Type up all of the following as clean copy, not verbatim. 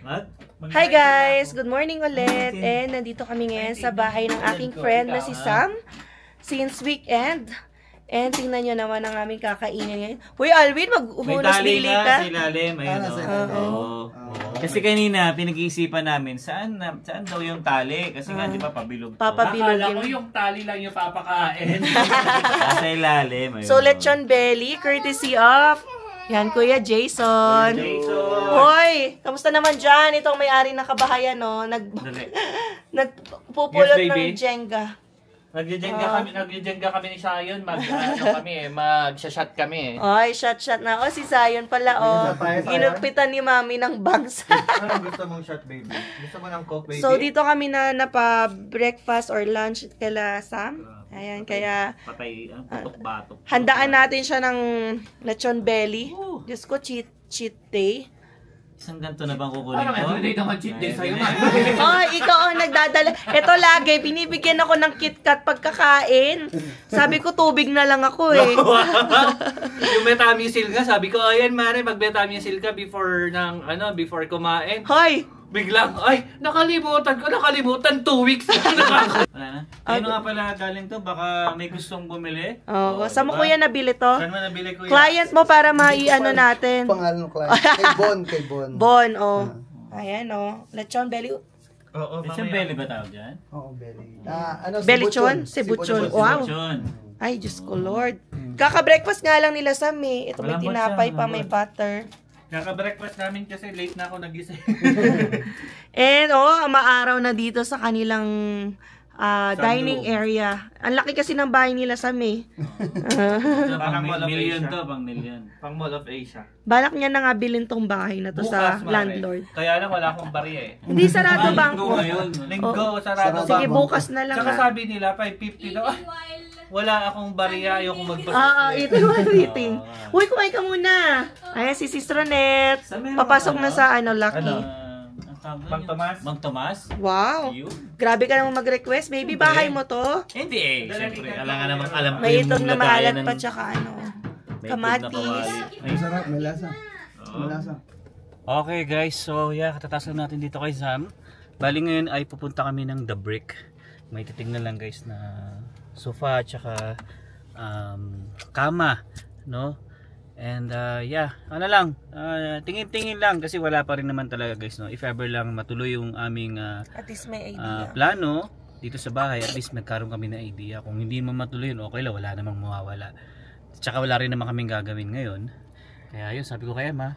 Hi guys! Good morning ulit. And nandito kami ngayon sa bahay ng aking friend na si Sam. Since weekend. And tingnan nyo naman ang aming kakainin ngayon. Uy, Alvin, maghuhunos dili ka. May tali na sa ilalim. Kasi kanina, pinag-iisipan namin, saan daw yung tali? Kasi nga, di ba, pabilog to. Papabilog akala ko yung tali lang yung papakain. Nasa ilalim. So, lechon belly, courtesy of... Yan, Kuya Jason. Hoy, kamusta naman dyan? Itong may-ari ng kabahayan, no? Nagpupulot ng Jenga. Nag-Jenga kami ni Sayon. Mag-shot kami. Ay, shot na. O, si Sayon pala, Ginugpitan ni Mami ng bangs. Anong gusto mong shot, baby? Gusto mo ng Coke, baby? So, dito kami na napa-breakfast or lunch kala Sam. Ayan, kaya patay ang putok-batok. Handaan natin siya ng lechon belly. Diyos ko, cheat day. Isang ganito na bang kukunin ko? Parang everyday naman cheat day sa'yo. Ikaw ang nagdadala. Ito lagi, binibigyan ako ng KitKat pagkakain. Sabi ko, tubig na lang ako eh. Yung Metamisil ka, sabi ko, ayan Mare, mag-Metamisil ka before kumain. Hoy! Biglang, nakalimutan 2 weeks. Wala na. Ano nga pala galing to? Baka may gustong bumili? Saan mo kuya nabili to? Saan mo nabili kuya? Client mo para maiano natin. Pangalan ng client. Kay Bon. Bon, Ayan, lechon belly. Lechon belly ba tawag dyan? Oo, belly. Belichon? Cebuchon. Wow. Ay, Diyos ko Lord. Kaka-breakfast nga lang nila Sam eh. Ito may tinapay pa, may butter. Kaka-breakfast namin kasi late na ako nagising. And maaraw na dito sa kanilang dining area. Ang laki kasi ng bahay nila Sam eh. Pang million to, pang million. Pang Mall of Asia. Balak niya na nga bilhin tong bahay na to sa landlord. Kaya lang wala akong barya eh. Hindi sarado bangko. Linggo, sarado. Sige, bukas na lang. Saka sabi nila, 550 daw. Wala akong barya, ayoko magbasa. Eating. Uy, kumain ka muna. Ayan, si Sis Ronette. Papasok na sa Lucky. Mang Tomas? Wow. Grabe ka naman mag-request. Baby, bahay mo to? Hindi eh. Siyempre, alam ko may yung itong na maalat lagayan pa tsaka kamatis. May sarap, may lasa. May lasa. Okay guys, so katatapos lang natin dito kay Sam. Bali ngayon ay pupunta kami ng The Brick. May titingnan lang guys na sofa tsaka kama, no? And tingin-tingin lang kasi wala pa rin naman talaga guys, no? If ever lang matuloy yung aming at least may idea. Plano dito sa bahay, at least magkaroon kami ng idea. Kung hindi man matuloy yun, okay lang, wala namang mawawala. Tsaka wala rin naman kaming gagawin ngayon. Kaya yun, sabi ko kay Emma,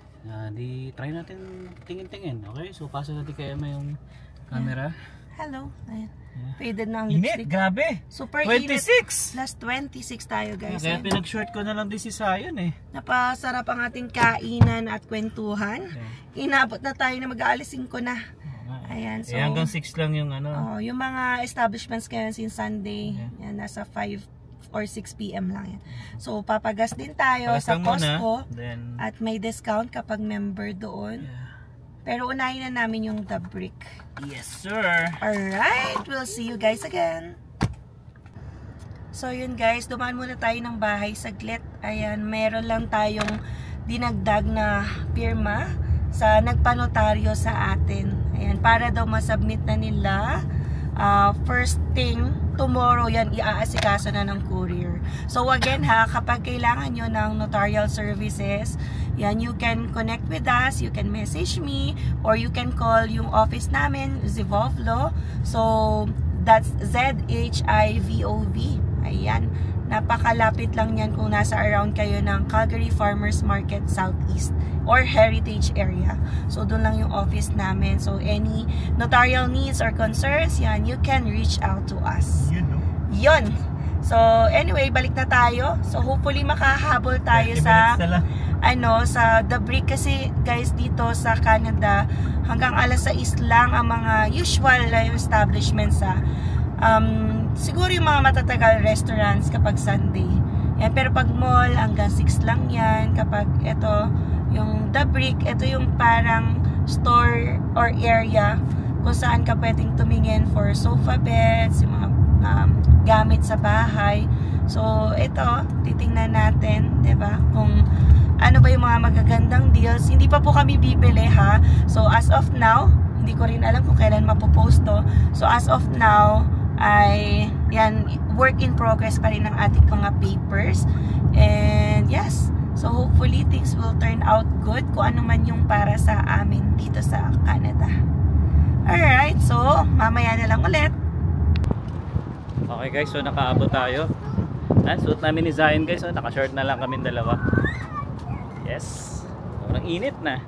di try natin tingin-tingin. Okay, so pasok natin kay Emma yung camera. Hello. Ayan. Faded na ang Init, lipstick. grabe. Super 26. Plus 26 tayo guys. Kaya pinag-short ko na lang din si Sayon eh. Napasarap ang ating kainan at kwentuhan. Inabot na tayo na mag-aalis 5 na. Ayan, so hanggang 6 lang yung yung mga establishments ngayon since Sunday. Yan, nasa 5 or 6 PM lang yan. So papagas din tayo sa Costco at may discount kapag member doon. Pero unahin na namin yung The Brick. Yes, sir. Alright, we'll see you guys again. So yun guys, dumaan muna tayo ng bahay saglit. Ayan, meron lang tayong dinagdag na pirma sa nagpanotaryo sa atin. Ayan, para daw masubmit na nila first thing tomorrow yan, iaasikaso na ng courier. So again kapag kailangan nyo ng notarial services, yan, you can connect with us, you can message me, or you can call yung office namin, Zivovlo. So that's ZHIVOV. Ayan, napakalapit lang yan kung nasa around kayo ng Calgary Farmers Market Southeast or Heritage area. So doon lang yung office namin. So any notarial needs or concerns, yan, you can reach out to us. Yun. So anyway, balik na tayo. So hopefully makahabol tayo sa sa The Brick kasi guys dito sa Canada hanggang alas 6 lang ang mga usual establishments siguro yung mga matatagal restaurants kapag Sunday. Yan, pero pag mall hanggang 6 lang yan. Kapag ito yung The Brick, ito yung parang store or area kung saan ka pwedeng tumingin for sofa beds, yung mga gamit sa bahay. So ito, titingnan natin, 'di ba? Kung ano ba yung mga magagandang deals. Hindi pa po kami bibili ha. So as of now, hindi ko rin alam kung kailan mapopost to. So as of now, ay yan, work in progress pa rin ang ating mga papers. And yes, so hopefully things will turn out good kung ano man yung para sa amin dito sa Canada. Alright, so mamaya na lang ulit. Okay guys, so nakaabot tayo. Suot namin ni Zion guys, so naka-short na lang kami dalawa. Yes, sobrang init na.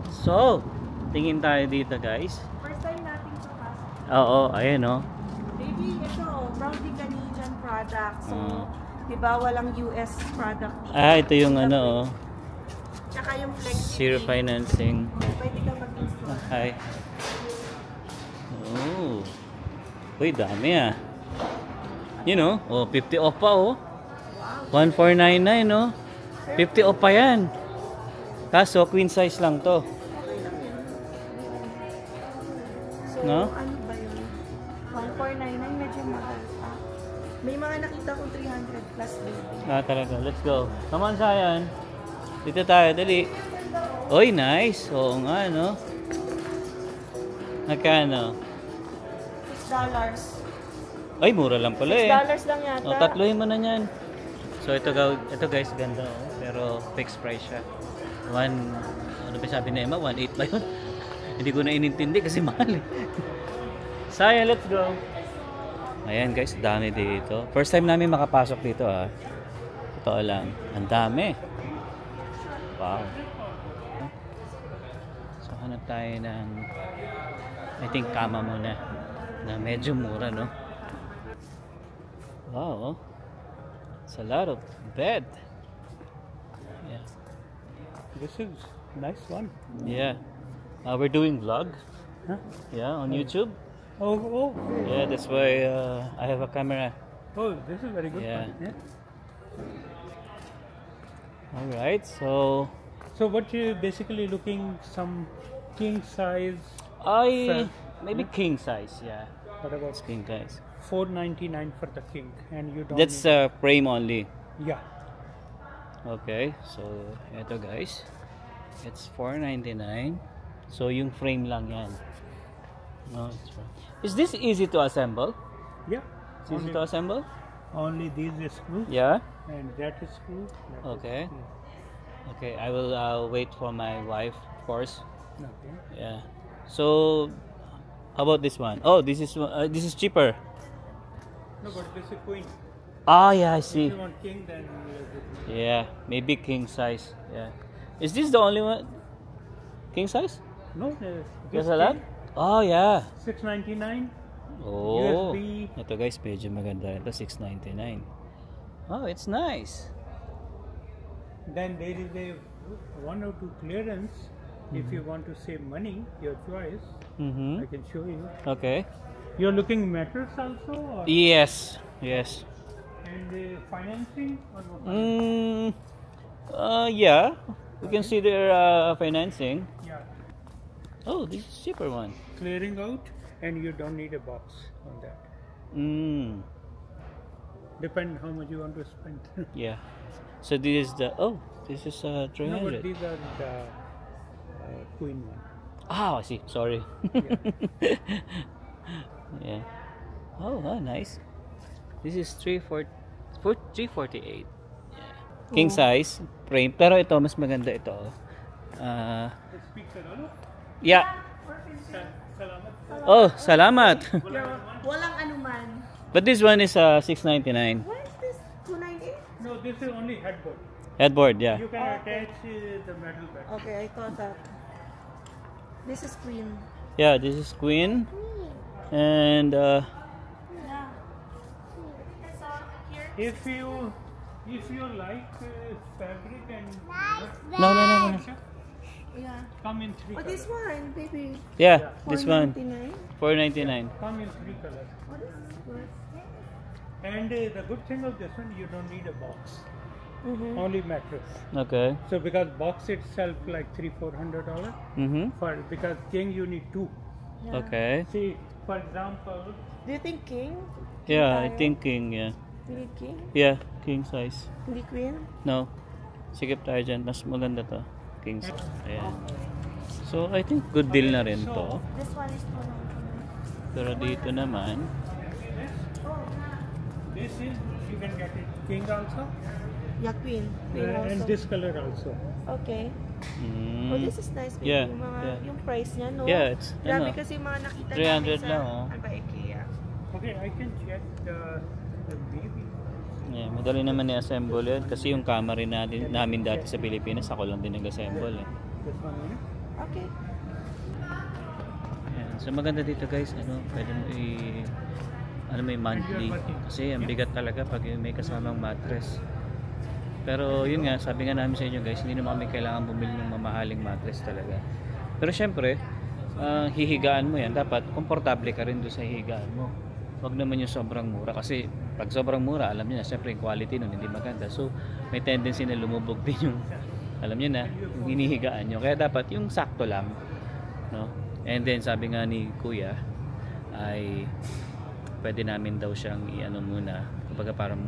So, tingin tayo dito guys. First time natin sa pasok. Oo, ayun o. Baby, ito, proudly Canadian product. So, diba walang US product dito. Ito yung ano o. Tsaka yung flexi. Zero financing. Pwede ka mag-install. Hi. Oh. Uy, dami ah. You know, 50 off pa oh. 1499 no. 50 off pa yan. Kaso queen size lang to. So, No? ano ba yun? 1499, medyo mahal pa. May mga nakita kong 300 plus baby. Talaga. Let's go. Come on, Zion. Dito tayo, dali. Oy, nice. Oo nga, no? Magkano? $6. Ay, mura lang pala eh. $6 lang yata. Tatluhin mo na yan. So, ito guys, ganda oh. Pero fixed price siya. Ano ba sabi na Emma? 1.8 ba yun? Hindi ko na inintindi kasi mahal eh. Saya, let's go. Ayan guys, dami dito. First time namin makapasok dito ah. Totoo lang. Ang dami. Wow. So, hanap tayo ng I think kama muna. Na medyo mura, no? Wow. It's a lot of bed. Yeah. This is nice one. Yeah. We're doing vlog. Huh? Yeah, on YouTube. Oh. Yeah, that's why I have a camera. Oh, this is very good. Yeah. One. Yeah. All right. So So what you basically looking some king size? maybe king size. Yeah, What about it's king size. $4.99 for the king, and you don't. That's need, frame only. yeah. Okay. So ito guys, it's $4.99. So yung frame lang yan. No, it's frame. Is this easy to assemble? Yeah. It's easy to assemble? Only these is screw, Yeah. and that is screw. that is Okay. screw. Okay, I will wait for my wife, of course. Okay. Yeah. So, how about this one? Oh, this is cheaper. No, but this is queen. Yeah, I If see. you want king, then Yeah, maybe king size. Yeah. Is this the only one? King size? no. There's a lot? Oh, yeah. $6.99. Oh. USB. Ito guys, medyo maganda. Ito, $6.99. Oh, it's nice. Then there is a 1 or 2 clearance. If you want to save money, your choice. Mm-hmm. I can show you. Okay. You're looking metals also, or Yes. Yes. and financing or no? Yeah. We can see their financing. Yeah, Oh, this is cheaper one. clearing out, and you don't need a box on that. Depend how much you want to spend. Yeah. So this is this is No, but 300. these are the queen one. I see. Sorry. Yeah. Yeah. Oh, nice. This is 348. Yeah. King size frame. Pero ito mas maganda ito. Speak Tagalog. Yeah. Salamat. Oh, salamat. Walang anuman. But this one is 699. What is this? 298? No, this is only headboard. Headboard, yeah. You can attach the metal bed. Okay, I thought that. This is queen. Yeah, this is queen. And If you like fabric and no. Yeah. come in 3 Oh, colors. this one, baby. Yeah, this one. 499. $4.99. Come in 3 colors. What is this? And the good thing of this one, you don't need a box. Mm-hmm. Only mattress. Okay. So because box itself like $300-400 because king you need 2. Yeah. Okay. See, for example, Do you think king? Yeah, I tayo? think king, yeah. You need king? Yeah, king size. Hindi queen? No. Sikip tayo dyan. Mas maganda to. Kings. Ayan. So, I think good deal na rin to. This one is Pero dito naman, This is, you can get it king also. yeah, queen. And this color also. Okay. Oh, this is nice. Baby. Yeah, Yung mga, yeah. yung price niya, no? Yeah, it's, Grabe ano, kasi yung mga nakita 300 namin sa, lang, oh. ano ba, IKEA. Okay, I can check the baby. yeah, madali naman i-assemble yun. Kasi yung camera namin dati sa Pilipinas, ako lang din nag-assemble eh. This one, Okay. Ayan. So maganda dito guys, pwede mo may monthly. Kasi ang bigat talaga pag may kasamang mattress. Pero yun nga, sabi nga namin sa inyo guys, hindi naman kami kailangan bumili ng mamahaling mattress talaga. Pero syempre, hihigaan mo yan, dapat komportable ka rin doon sa hihigaan mo. Huwag naman yung sobrang mura. Kasi pag sobrang mura, alam niyo na, syempre yung quality nun hindi maganda. So may tendency na lumubog din yung, alam niyo na, yung hinihigaan nyo. Kaya dapat yung sakto lang. No? And then sabi nga ni Kuya, ay pwede namin daw siyang muna, kumbaga parang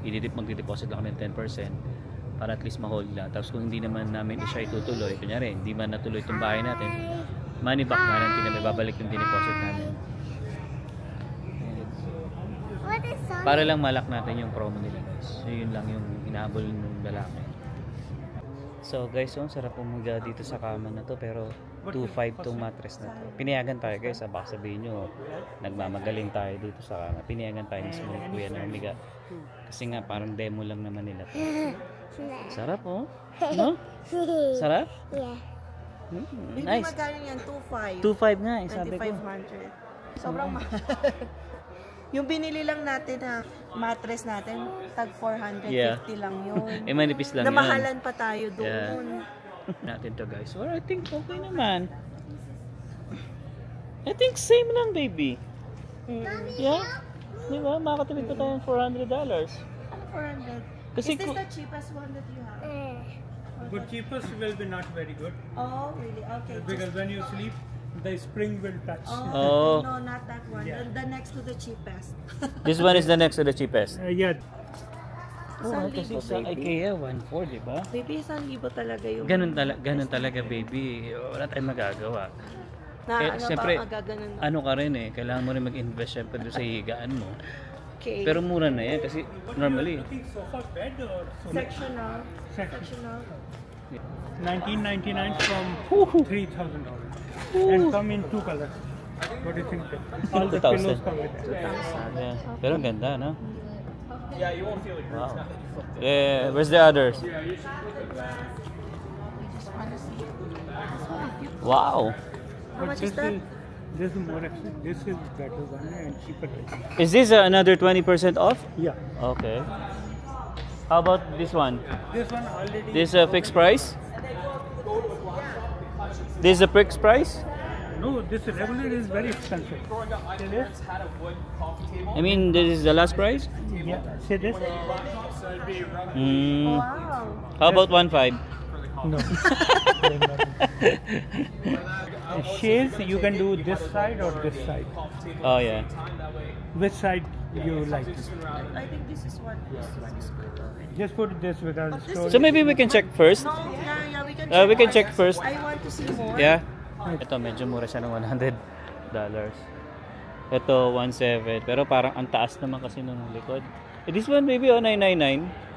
magdi-deposit lang kami ng 10% para at least ma-hold lang. Tapos kung hindi naman namin siya itutuloy, kunyari hindi man natuloy itong bahay natin, money back guarantee na may babalik yung dineposit namin. Para lang malak natin yung promo nila guys. So yun lang yung hinahabol ng lalaki. So guys, sarap pumiga dito sa kama na to, pero 2.5 tong mattress na to. Pinayagan tayo guys, baka sabihin nyo nagmamagaling tayo dito sa kama. Pinayagan tayo mismo ni Kuya na umiga. Kasi nga parang demo lang naman nila to. Sarap oh. No? Sarap? Yeah. Baby, Nice. magkano yan? 2.5. 2.5 nga sabi ko. 2,500. Sobrang mahal. Yung binili lang natin na mattress natin, tag 450 lang yun. Manipis lang Namahalan pa tayo doon. Yeah. Natin to guys. Well, I think okay naman. I think same lang baby. Yeah? Diba? Makatipid pa tayo ng $400. Ano 400? Kasi Is this the cheapest one that you have? But cheapest will be not very good Oh, really? Okay. because when you sleep, the spring will touch. Oh. No, not that one. Yeah. The next to the cheapest. This one is the next to the cheapest. Yeah. Oh, kasi sa IKEA 1.4, di ba? Baby, 1,000 talaga yung... Ganun talaga baby. Wala tayong magagawa. Na, ano siyempre, pa, magaganon. ano ka rin kailangan mo rin mag-invest syempre doon sa higaan mo. Okay. Pero mura na yan kasi normally. Sofa bed or sofa? Sectional. Sectional. 1999 from $3,000 and come in 2 colors. What do you think? All the 2,000. pillows come with it. Yeah. Pero ang ganda, no? Yeah, you won't feel it. Wow. Where's the others? Wow. How much is that? This is more expensive. This is better one and cheaper. Is this another 20% off? Yeah. Okay. How about this one? This one already. This a fixed price? This is a fixed price? No, this regular is very expensive. See this? I mean, this is the last price? Yeah. See this? Mm. Wow. How about 1.5? No. Shades, you can do this side or this side. Oh yeah. Which side you like? I think this is one. This one is good. Just put this because But this so So maybe we can check first. No, yeah, we can check. We can check first. I want to see more. Yeah. Ito medyo mura siya ng $100. Ito 1.7 pero parang ang taas naman kasi nung likod. This one maybe 999.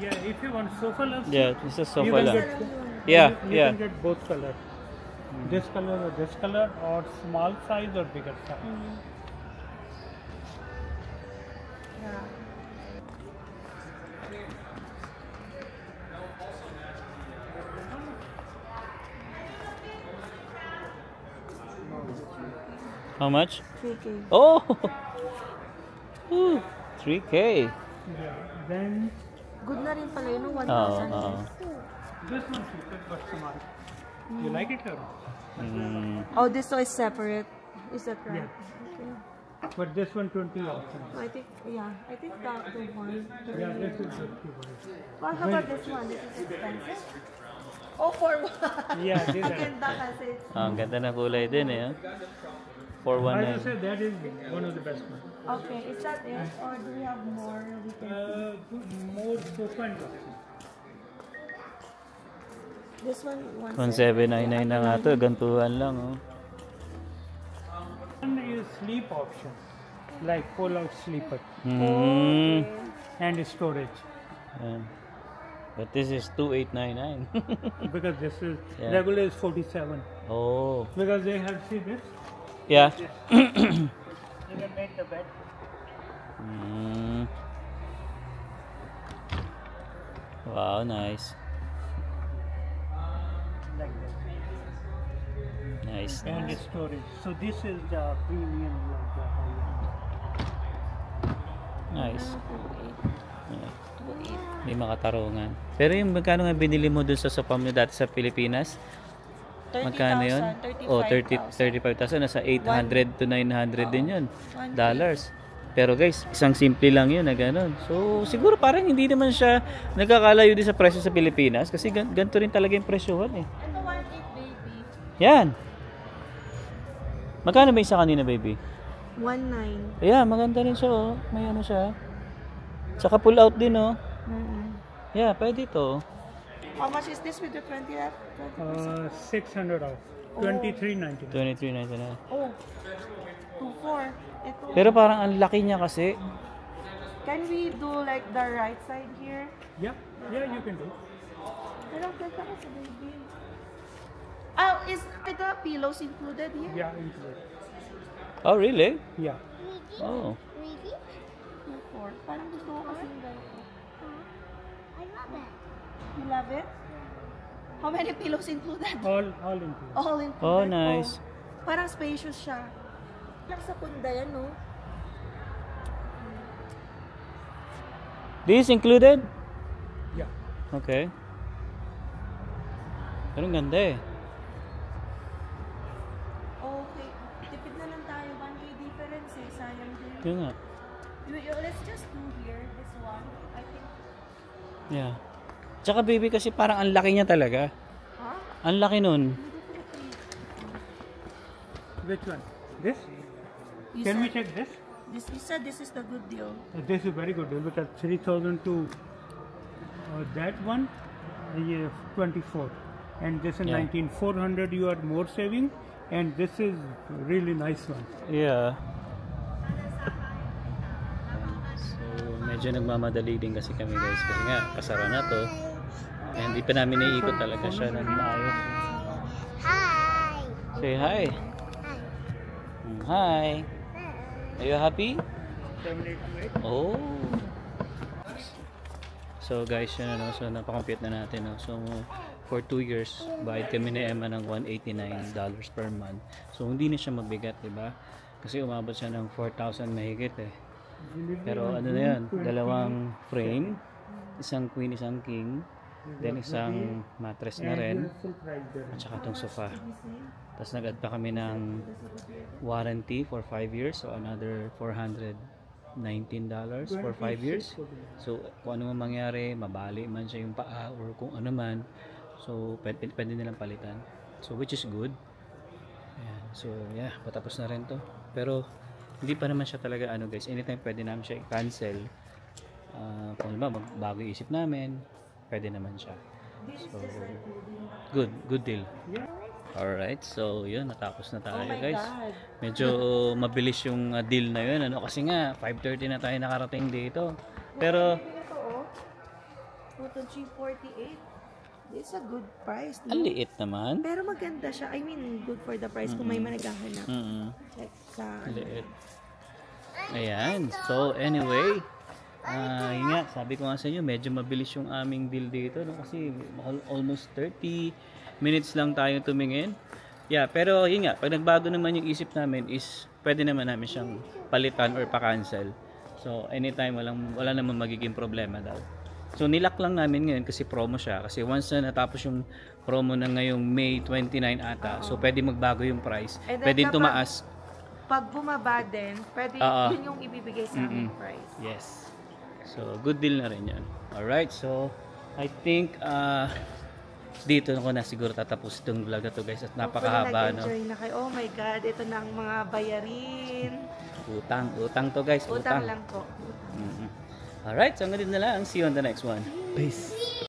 yeah, if you want sofa love, Yeah, this is you sofa can lang. get Yeah, you yeah. can get both color. This color or small size or bigger size. Yeah. How much? 3K. Oh. Ooh, 3K. Yeah. Then Good na rin pala yun, no? 1,000. this one cheaper but small. You like it or? Oh, this one is separate. Is that right? Yeah. Okay. But this one 20 also. I think, yeah. I think that the one. Yeah, this is the Well, how about this one? This is expensive. Oh, for one. Yeah, this Ang is. ganda kasi. Ang ganda na kulay din I 419. would say that is one of the best ones. Okay, is that it? Or do we have more? We can... More sofa and boxes. This one, 1799 na nga to. Gantuhan lang, oh. One is sleep option, like pull-out sleeper Mm. and storage. Yan. But this is 2899. Because this is Yeah. regular is 47. Oh. Because they have see this. Yeah. You can make the bed. Mm. Wow, nice. Like that. Nice. And storage. So this is the premium, like the high-end. Nice. 2.8. Yeah. 2.8. May makatarungan. Pero yung magkano nga binili mo dun sa Sopam nyo dati sa Pilipinas? Magkano yun? 30,000, Oh, 35,000. 35,000. Nasa 800 to 900 din yun. Dollars. Pero guys, isang simple lang yun na gano'n. So, siguro parang hindi naman siya nagkakalayo din sa presyo sa Pilipinas kasi ganito rin talaga yung presyohan eh. Ito 1.8 baby. Yan. Magkano ba isa kanina, baby? 1.9. Yeah, maganda rin siya oh. May ano siya. Saka pull out din oh. Yeah, pwede to. How much is this with the 20%? 600 off. 23.99. 23.99. Oh, 2.4. Ito. Pero parang ang laki niya kasi. Can we do like the right side here? Yeah, yeah, you can do. Pero ang ganda kasi baby. Oh, is the pillows included here? Yeah, include. Oh, really? Yeah. Oh. 2.4. Parang gusto ko kasi yung ganito. I love it. You love it? How many pillows included? All include. All included. Oh, nice. Oh, parang spacious siya. Lang sa punda yan, no? This included? Yeah. Okay. Pero ang ganda eh. Okay. Tipid na lang tayo. 1K difference eh. Sayang din. Yun nga. Let's just do here. This one. I think. Yeah. Tsaka baby kasi parang ang laki niya talaga. Huh? Ang laki nun. Which one? This? You Can we said, check this? you said this is the good deal. This is very good deal because 3,000 to that one, 24, and this is Yeah. 19,400. You are more saving, and this is really nice one. Yeah. So, medyo nagmamadali din kasi kami guys. Kasi nga, kasara na to. Eh, hindi pa namin naiikot talaga siya ng maayos. Hi. Say hi. Hi. Are you happy? 7,828. Oh. So guys, yun ano, so napakompute na natin. No? So for 2 years, bayad kami ni Emma ng $189 per month. So hindi na siya mabigat, di ba? Kasi umabot siya ng 4,000 mahigit eh. Pero ano na yan, dalawang frame, isang queen, isang king, then isang mattress na rin, Full price there. at saka itong sofa. Tapos nag-add pa kami ng warranty for 5 years, so another $419 for 5 years. So kung ano man mangyari, mabali man siya yung paa or kung ano man, so pwede nilang palitan. So which is good. Ayan. So yeah, patapos na rin to. Pero hindi pa naman siya talaga ano guys, anytime pwede namin siya i-cancel. Kung ba bago isip namin, pwede naman siya. So good deal. Alright, so yun, natapos na tayo guys. God. Medyo mabilis yung deal na yun, ano, kasi nga 5:30 na tayo nakarating dito. Pero Ito oh. Total 348. This is a good price. ang No? liit naman. Pero maganda siya. I mean, good for the price kung may managhahanap. Like sa Liit. Ayan. So anyway, yun nga, sabi ko nga sa inyo, medyo mabilis yung aming deal dito, no? Kasi almost 30 minutes lang tayo tumingin. Yeah, pero yun nga, pag nagbago naman yung isip namin is pwede naman namin siyang palitan or pa-cancel. So anytime wala naman magiging problema daw. So nilock lang namin ngayon kasi promo siya. Kasi once na natapos yung promo na ngayong May 29 ata, so pwede magbago yung price. And then Pwede kapag- tumaas. pag bumaba din, pwede yun yung ibibigay sa amin price. Yes. So, good deal na rin yan. Alright, so, I think, dito ako na siguro tatapos itong vlog na to guys. At napakahaba, no? Nag-enjoy na kayo. Oh my God, ito na ang mga bayarin. Utang to guys. Utang lang po. Alright, so hanggang dito na lang. See you on the next one. Peace.